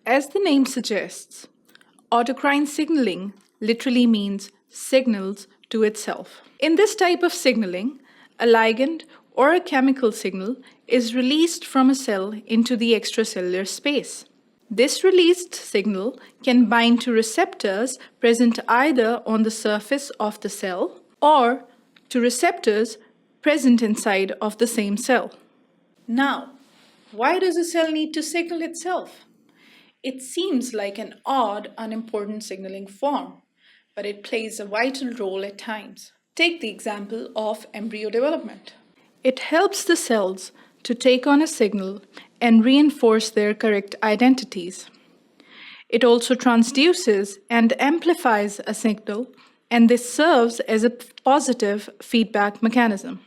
As the name suggests, autocrine signaling literally means signals to itself. In this type of signaling, a ligand or a chemical signal is released from a cell into the extracellular space. This released signal can bind to receptors present either on the surface of the cell or to receptors present inside of the same cell. Now, why does a cell need to signal itself? It seems like an odd, unimportant signaling form, but it plays a vital role at times. Take the example of embryo development. It helps the cells to take on a signal and reinforce their correct identities. It also transduces and amplifies a signal, and this serves as a positive feedback mechanism.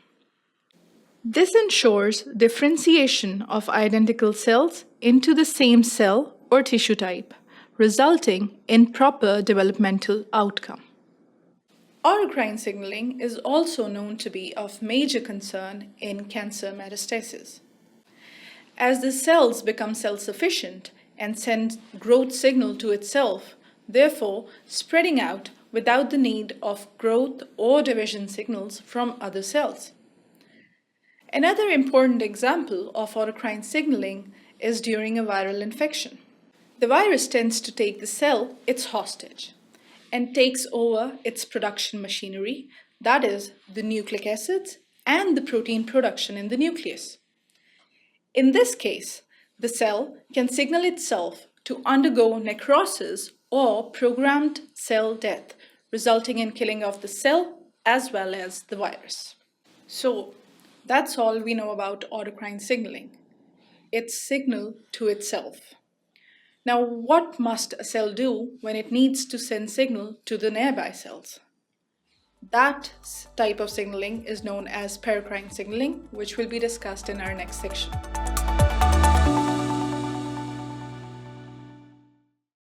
This ensures differentiation of identical cells into the same cell or tissue type, resulting in proper developmental outcome. Autocrine signaling is also known to be of major concern in cancer metastasis. As the cells become self-sufficient and send growth signal to itself, therefore spreading out without the need of growth or division signals from other cells. Another important example of autocrine signaling is during a viral infection. The virus tends to take the cell its hostage and takes over its production machinery, that is, the nucleic acids and the protein production in the nucleus. In this case, the cell can signal itself to undergo necrosis or programmed cell death, resulting in killing of the cell as well as the virus. So, that's all we know about autocrine signaling. It's signal to itself. Now, what must a cell do when it needs to send signal to the nearby cells? That type of signaling is known as paracrine signaling, which will be discussed in our next section.